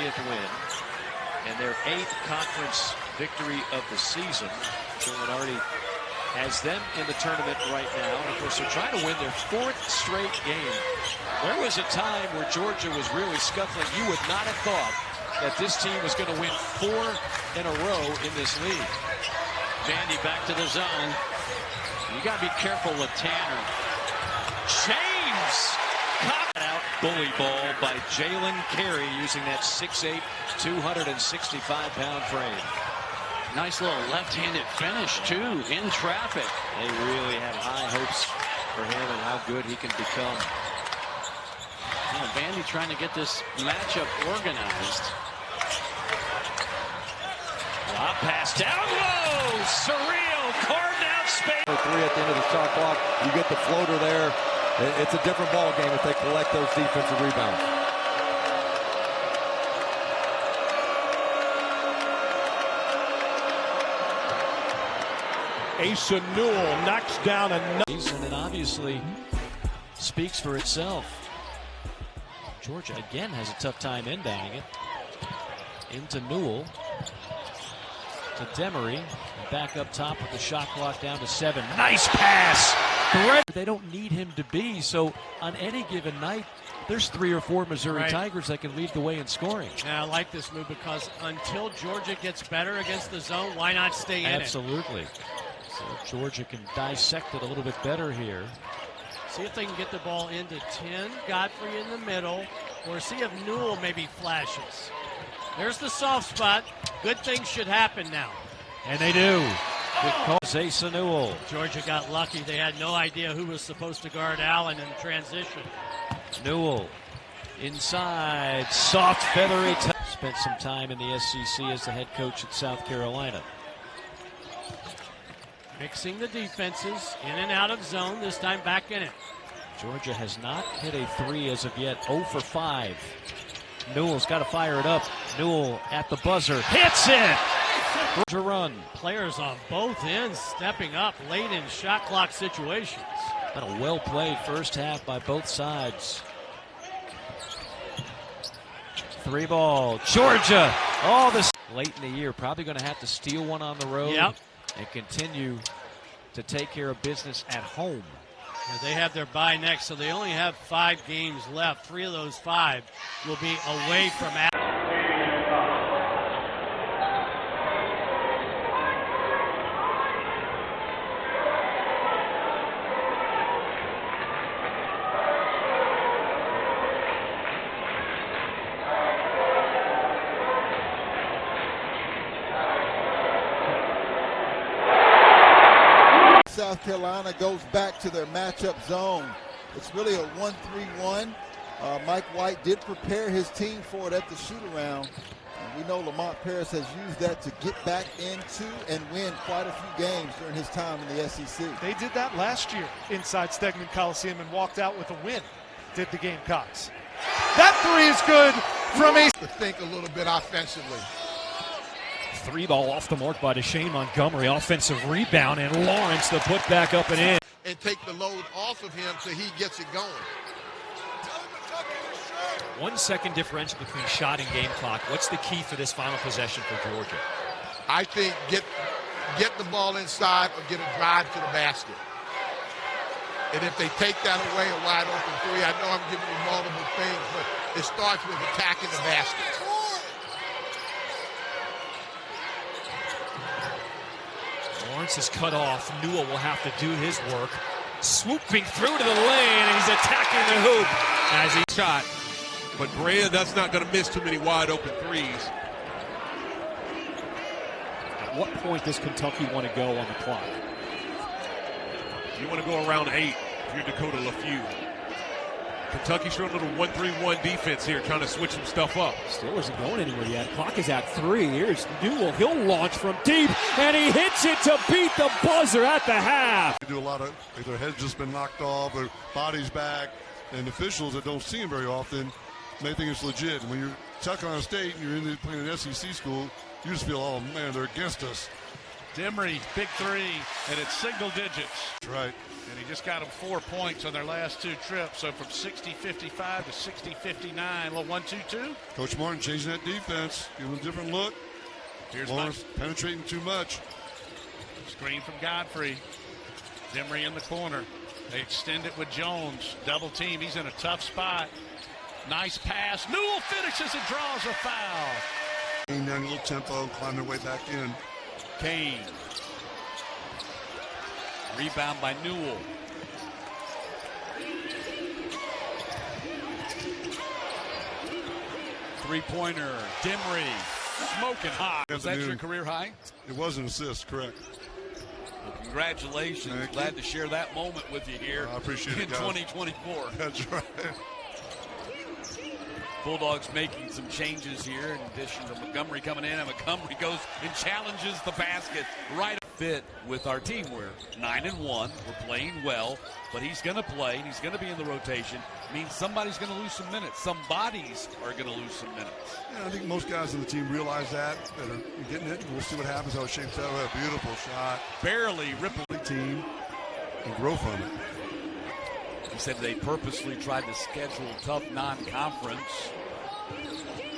30th win and their 8th conference victory of the season. Joe Lunardi has them in the tournament right now. And of course, they're trying to win their 4th straight game. There was a time where Georgia was really scuffling. You would not have thought that this team was going to win 4 in a row in this league. Vandy back to the zone. You got to be careful with Tanner. James caught out. Bully ball by Jalen Carey using that 6'8", 265-pound frame. Nice little left-handed finish, too, in traffic. They really have high hopes for him and how good he can become. Vandy trying to get this matchup organized. Lob pass down low. Surreal. Carved out space. 3 at the end of the shot clock. You get the floater there. It's a different ball game if they collect those defensive rebounds. Asa Newell knocks down another. And it obviously speaks for itself. Georgia again has a tough time inbounding it. Into Newell. To Demery. Back up top with the shot clock down to 7. Nice pass. They don't need him to be. So on any given night, there's 3 or 4 Missouri Tigers that can lead the way in scoring. Yeah, I like this move because until Georgia gets better against the zone, why not stay in it? Absolutely. So Georgia can dissect it a little bit better here. See if they can get the ball into 10. Godfrey in the middle. Or see if Newell maybe flashes. There's the soft spot. Good things should happen now. And they do. Good call. Asa Newell. Georgia got lucky. They had no idea who was supposed to guard Allen in transition. Newell inside. Soft, feathery. Spent some time in the SEC as the head coach at South Carolina. Mixing the defenses in and out of zone. This time back in it. Georgia has not hit a 3 as of yet. 0 for 5. Newell's got to fire it up. Newell at the buzzer. Hits it! Georgia run. Players on both ends stepping up late in shot clock situations. But a well-played first half by both sides. 3 ball. Georgia! All this late in the year. Probably going to have to steal one on the road. Yep. And continue to take care of business at home. Yeah, they have their bye next, so they only have 5 games left. 3 of those 5 will be away from South Carolina goes back to their matchup zone. It's really a 1-3-1. Mike White did prepare his team for it at the shoot-around. And we know Lamont Paris has used that to get back into and win quite a few games during his time in the SEC. They did that last year inside Stegman Coliseum and walked out with a win, did the Gamecocks. That 3 is good from Asa. To think a little bit offensively. 3 ball off the mark by Deshane Montgomery. Offensive rebound, and Lawrence the put back up and in. And take the load off of him so he gets it going. 1 second differential between shot and game clock. What's the key for this final possession for Georgia? I think get the ball inside or get a drive to the basket. And if they take that away, a wide open 3, I know I'm giving you multiple things, but it starts with attacking the basket. Lawrence is cut off. Newell will have to do his work. Swooping through to the lane, and he's attacking the hoop as he shot. But Brea, that's not going to miss too many wide open 3s. At what point does Kentucky want to go on the clock? You want to go around 8 if you're Dakota LaFew. Kentucky showing a little 1-3-1 defense here, trying to switch some stuff up. Still isn't going anywhere yet. Clock is at 3. Here's Newell. He'll launch from deep, and he hits it to beat the buzzer at the half. They do a lot of, like their head's just been knocked off, their body's back, and officials that don't see them very often may think it's legit. When you're South Carolina State and you're playing an SEC school, you just feel, oh man, they're against us. Demery, big three, and it's single digits. That's right. And he just got them 4 points on their last 2 trips. So from 60-55 to 60-59, little 1-2-2. Coach Martin changing that defense, giving them a different look. Here's Lawrence penetrating too much. Screen from Godfrey. Demery in the corner. They extend it with Jones. Double team. He's in a tough spot. Nice pass. Newell finishes and draws a foul. Down a little tempo and climb their way back in. Kane. Rebound by Newell. Three-pointer. Demery. Smoking hot. Was that your career high? It was an assist, correct. Well, congratulations. Thank Glad you. to share that moment with you here. I appreciate in it, guys. 2024. That's right. Bulldogs making some changes here in addition to Montgomery coming in, and Montgomery goes and challenges the basket right fit with our team. We're 9-1. We're playing well, but he's going to play and he's going to be in the rotation. Means somebody's going to lose some minutes. Some bodies are going to lose some minutes. Yeah, I think most guys on the team realize that are getting it. We'll see what happens, how it shapes out. A beautiful shot. Barely ripple team and grow from it. He said they purposely tried to schedule tough non-conference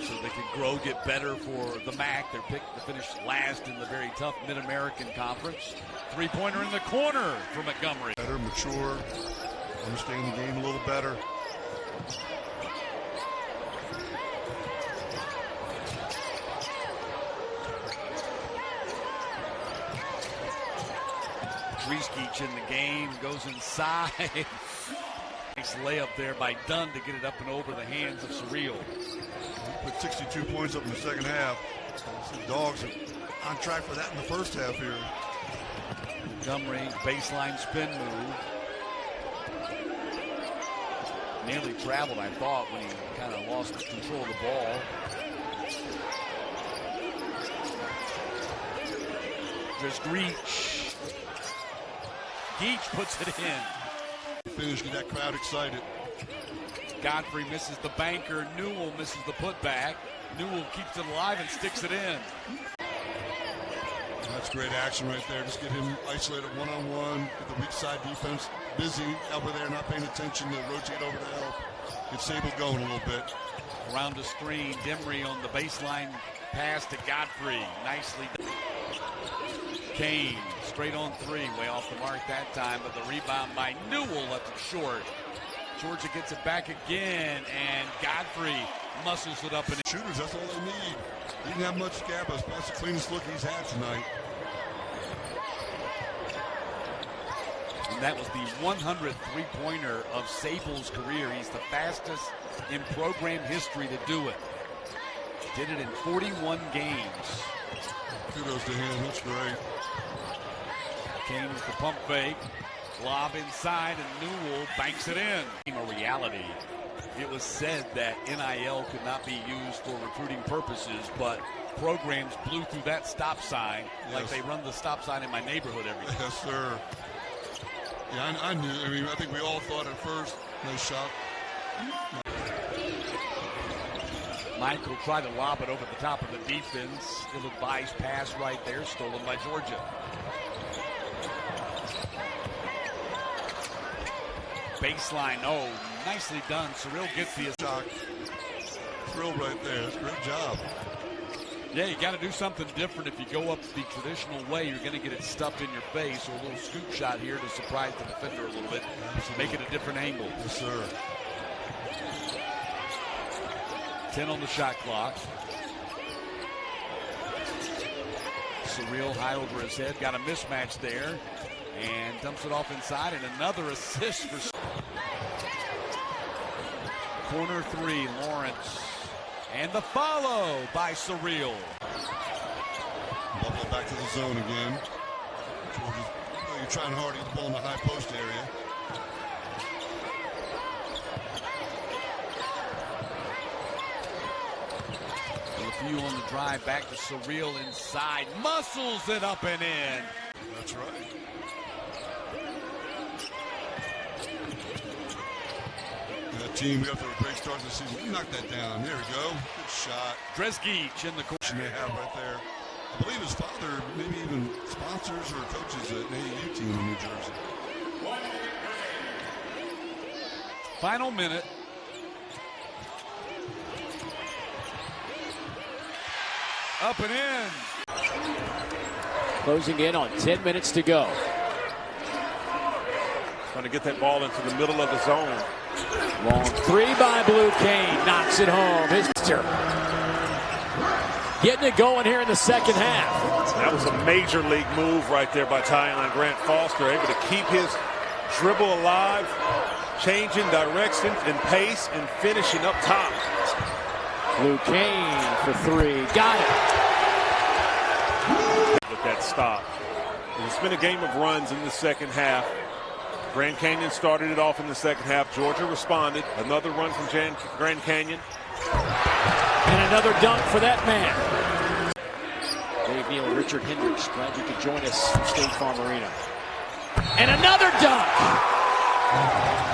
so they could grow, get better for the MAC. They're picked to finish last in the very tough Mid-American Conference. Three-pointer in the corner for Montgomery. Better, mature, understand the game a little better. Drieskic in the game, goes inside. Nice layup there by Dunn to get it up and over the hands of Surreal. He put 62 points up in the second half. The Dogs are on track for that in the first half here. Montgomery, baseline spin move. Nearly traveled, I thought, when he kind of lost control of the ball. There's Geach. Geach puts it in. Finish, get that crowd excited. Godfrey misses the banker. Newell misses the putback. Newell keeps it alive and sticks it in. That's great action right there. Just get him isolated one-on-one. Get the weak side defense busy over there, not paying attention to rotate over to help. Get Sable going a little bit. Around the screen, Demery on the baseline pass to Godfrey. Nicely done. Kane, straight on three, way off the mark that time, but the rebound by Newell left it short. Georgia gets it back again, and Godfrey muscles it up. And shooters, that's all they need. He didn't have much gap, but that's the cleanest look he's had tonight. And that was the 100th three-pointer of Sable's career. He's the fastest in program history to do it. Did it in 41 games. Kudos to him, that's great. Kane with the pump fake. Lob inside, and Newell banks it in. A reality. It was said that NIL could not be used for recruiting purposes, but programs blew through that stop sign like they run the stop sign in my neighborhood every day. Yes, sir. Yeah, I knew. I mean, I think we all thought at first, nice shot. Michael tried to lob it over the top of the defense. Ill-advised pass right there, stolen by Georgia. Baseline, oh, nicely done. Surreal gets the shot. Thrill right there. That's a great job. Yeah, you got to do something different. If you go up the traditional way, you're going to get it stuffed in your face. So a little scoop shot here to surprise the defender a little bit. Absolutely. Make it a different angle. Yes, sir. 10 on the shot clock. Surreal high over his head. Got a mismatch there. And dumps it off inside. And another assist for corner three, Lawrence. And the follow by Surreal. Buffalo back to the zone again. Georgia's, you're trying hard to get the ball in the high post area. LeFew on the drive back to Surreal inside. Muscles it up and in. That's right. That team got to a great start to the season. Knock that down. There we go. Good shot. Drieskic in the corner. They have right there. I believe his father, maybe even sponsors or coaches at an AAU team in New Jersey. Final minute. Up and in. Closing in on 10 minutes to go. Trying to get that ball into the middle of the zone. Long three by Blue Cain. Knocks it home. His sister. Getting it going here in the second half. That was a major league move right there by Tyon Grant Foster. Able to keep his dribble alive, changing direction and pace and finishing up top. Blue Cain for three. Got it. With that stop. It's been a game of runs in the second half. Grand Canyon started it off in the second half. Georgia responded. Another run from Grand Canyon. And another dunk for that man. Dave Neal and Richard Hendricks, glad you could join us from State Farm Arena. And another dunk.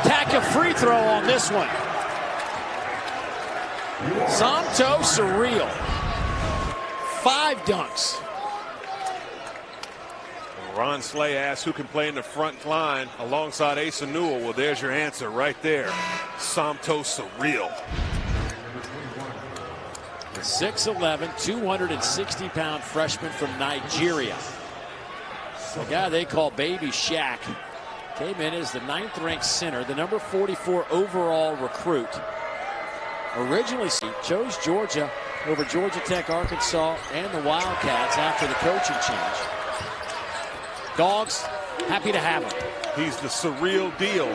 Tack a free throw on this one. Santo Surreal. 5 dunks. Ron Slay asks who can play in the front line alongside Asa Newell. Well, there's your answer right there. Santo Surreal. The 6'11", 260-pound freshman from Nigeria. The guy they call Baby Shaq came in as the 9th-ranked center, the number 44 overall recruit. Originally chose Georgia over Georgia Tech, Arkansas, and the Wildcats after the coaching change. Dogs, happy to have him. He's the surreal deal.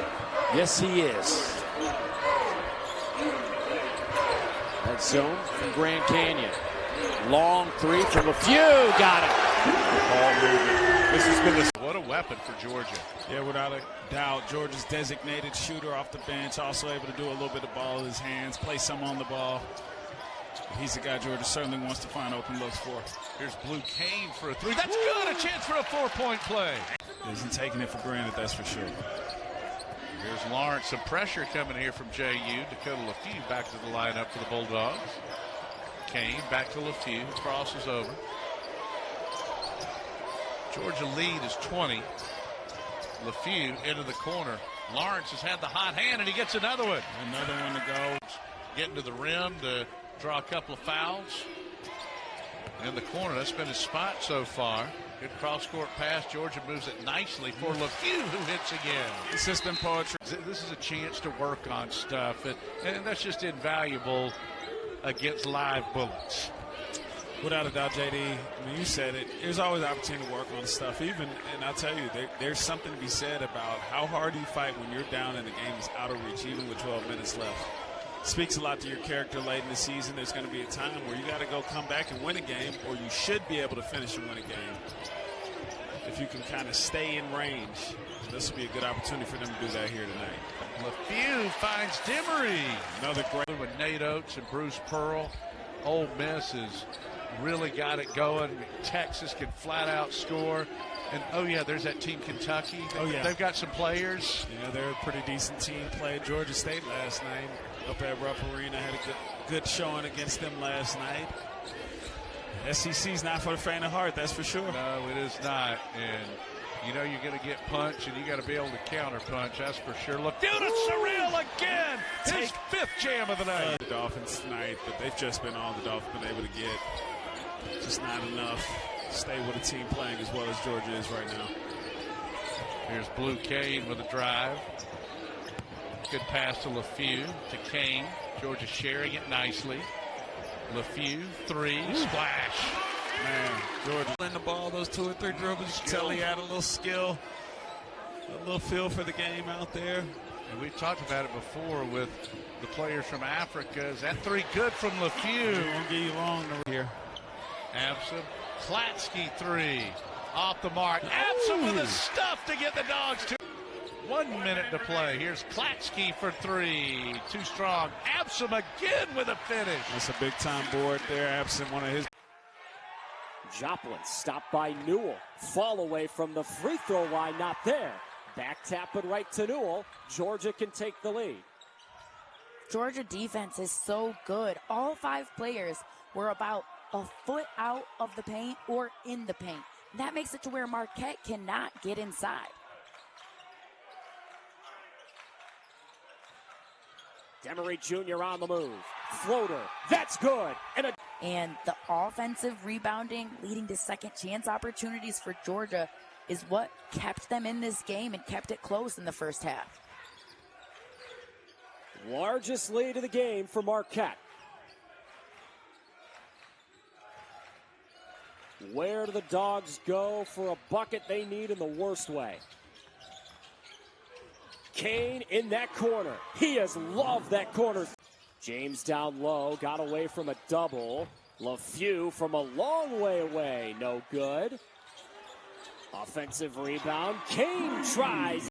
Yes, he is. That zone from Grand Canyon. Long three from a few. Got it. Ball moving. This has been the... What a weapon for Georgia. Yeah, without a doubt. Georgia's designated shooter off the bench. Also able to do a little bit of ball with his hands. Play some on the ball. He's the guy Georgia certainly wants to find open looks for. Here's Blue Cain for a three. That's good. A chance for a 4-point play. Isn't taking it for granted, that's for sure. Here's Lawrence. Some pressure coming here from JU. Dakota LaFew back to the lineup for the Bulldogs. Cain back to LaFew. Crosses over. Georgia lead is 20. LaFew into the corner. Lawrence has had the hot hand, and he gets another one. Another one to go. Getting to the rim to draw a couple of fouls. In the corner, that's been his spot so far. Good cross-court pass. Georgia moves it nicely for LaFew, who hits again. Assistant poetry. This is a chance to work on stuff, and that's just invaluable against live bullets. Without a doubt, JD, I mean, you said it. There's always opportunity to work on stuff. And I'll tell you, there's something to be said about how hard you fight when you're down and the game is out of reach, even with 12 minutes left. Speaks a lot to your character late in the season. There's going to be a time where you got to go come back and win a game, or you should be able to finish and win a game. If you can kind of stay in range, this will be a good opportunity for them to do that here tonight. LaFew finds Demery. Another great with Nate Oates and Bruce Pearl. Ole Miss has really got it going. Texas can flat out score. And, oh, yeah, there's that team Kentucky. They've got some players. Yeah, they're a pretty decent team. Played Georgia State last night up at Rupp Arena. Had a good showing against them last night. SEC's not for the faint of heart, that's for sure. No, it is not. And you know you're going to get punched, and you got to be able to counter punch. That's for sure. LaFew to Surreal again. His 5th jam of the night. The Dolphins tonight, but they've just been on. The Dolphins been able to get just not enough. Stay with a team playing as well as Georgia is right now. Here's Blue Cain with a drive. Good pass to LaFew to Cain. Georgia sharing it nicely. LaFew, 3, splash. Man, Georgia in the ball, those 2 or 3 dribbles. You can tell he had a little skill, a little feel for the game out there. And we've talked about it before with the players from Africa. Is that 3 good from LaFew? Won't get you long here. Absam, Klatsky 3, off the mark. Absam with the stuff to get the Dogs to 1 minute to play. Here's Klatsky for 3, too strong. Absam again with a finish. That's a big time board there. Absam, one of his. Joplin stopped by Newell. Fall away from the free throw line, not there. Back tap it right to Newell. Georgia can take the lead. Georgia defense is so good. All 5 players were about a foot out of the paint or in the paint. That makes it to where Marquette cannot get inside. Demery Jr. on the move. Floater. That's good. And the offensive rebounding leading to second chance opportunities for Georgia is what kept them in this game and kept it close in the first half. Largest lead of the game for Marquette. Where do the Dogs go for a bucket they need in the worst way? Kane in that corner. He has loved that corner. James down low, got away from a double. LeFew from a long way away, no good. Offensive rebound. Kane tries.